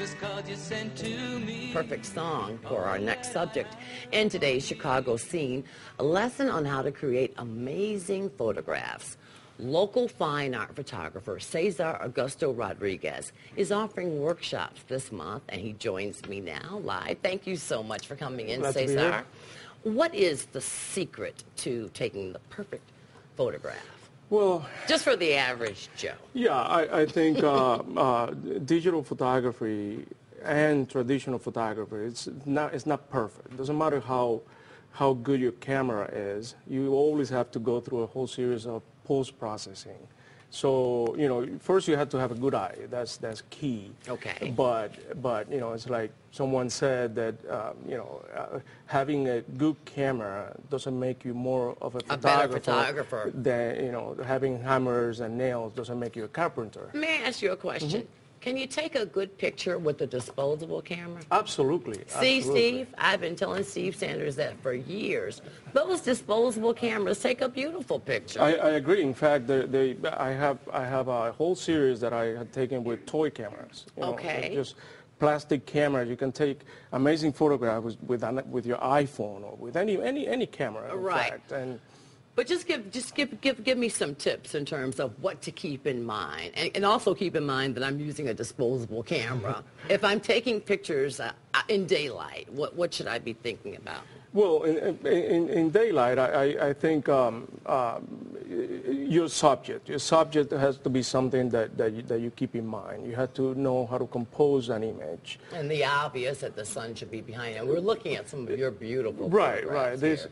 postcard you sent to me. Perfect song for our next subject. In today's Chicago scene, a lesson on how to create amazing photographs. Local fine art photographer Cesar Augusto WGN is offering workshops this month, and he joins me now live. Thank you so much for coming in, Glad to be Cesar. here. What is the secret to taking the perfect photograph? Well, Just for the average Joe. yeah, I think digital photography and traditional photography, it's not perfect. It doesn't matter how good your camera is. You always have to go through a whole series of post-processing. So, you know, first you have to have a good eye. That's key. Okay. But you know, it's like someone said that you know, having a good camera doesn't make you more of a better photographer than, you know, having hammers and nails doesn't make you a carpenter. May I ask you a question? Can you take a good picture with a disposable camera? Absolutely. See, absolutely. Steve, I've been telling Steve Sanders that for years. Those disposable cameras take a beautiful picture. I agree. In fact, I have a whole series that I had taken with toy cameras. You know, Okay. just plastic cameras. You can take amazing photographs with your iPhone or with any camera. In Right. fact. And But just give me some tips in terms of what to keep in mind. And also keep in mind that I'm using a disposable camera. If I'm taking pictures in daylight, what should I be thinking about? well, in daylight, I think your subject has to be something that you keep in mind. You have to know how to compose an image. And the obvious that the sun should be behind. And we're looking at some of your beautiful Right. photographs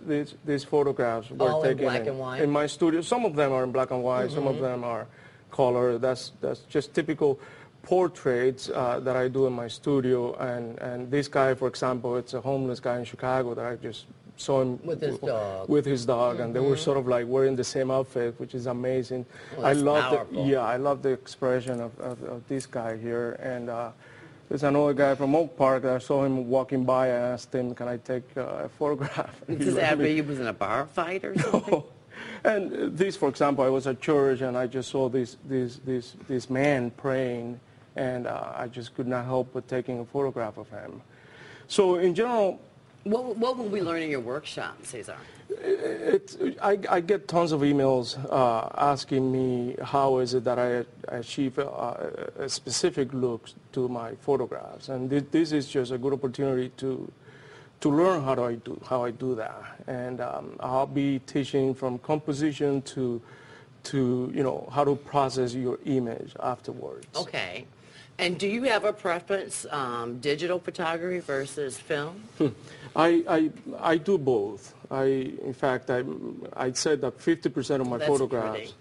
These photographs were All in taken black and white? in my studio. Some of them are in black and white. Some of them are color. That's just typical portraits that I do in my studio. And this guy, for example, it's a homeless guy in Chicago that I just saw him With his dog. With his dog, and they were sort of like wearing the same outfit, which is amazing. Well, that's I love powerful. I love the expression of this guy here. And there's another guy from Oak Park that I saw him walking by. I asked him, "Can I take a photograph?" And This is after he was in a bar fight or something? And this, for example, I was at church and I just saw this man praying, and I just could not help but taking a photograph of him. So in general, What will we learn in your workshop, Cesar? I get tons of emails asking me how is it that I achieve a specific look to my photographs, and this is just a good opportunity to learn how I do that. And I'll be teaching from composition to you know, how to process your image afterwards. Okay. And do you have a preference, digital photography versus film? I do both. In fact, I'd say that 50% of my That's photographs, pretty.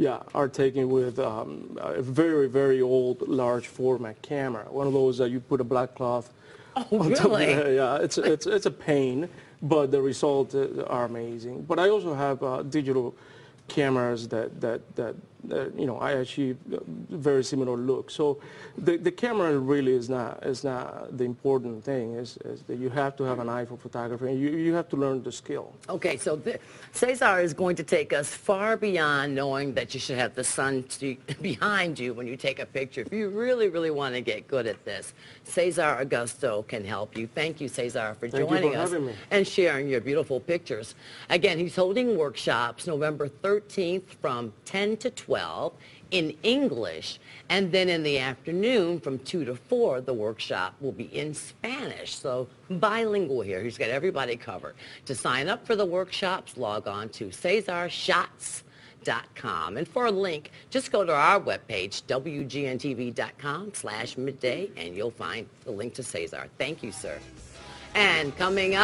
yeah, are taken with a very, very old, large format camera. One of those that you put a black cloth on top of really? it. Yeah, it's a pain, but the results are amazing. But I also have digital cameras that you know, I achieve very similar looks. So the camera really is not the important thing. Is that you have to have an eye for photography, and you have to learn the skill. Okay, so Cesar is going to take us far beyond knowing that you should have the sun behind you when you take a picture. If you really, really want to get good at this, Cesar Augusto can help you. Thank you, Cesar, for joining us having me. and sharing your beautiful pictures. Again, he's holding workshops November 13th from 10 to 12 in English, and then in the afternoon from 2 to 4, the workshop will be in Spanish. So bilingual here. He's got everybody covered. To sign up for the workshops, log on to cesarshots.com. And for a link, just go to our webpage, wgntv.com/midday, and you'll find the link to Cesar. Thank you, sir. And coming up,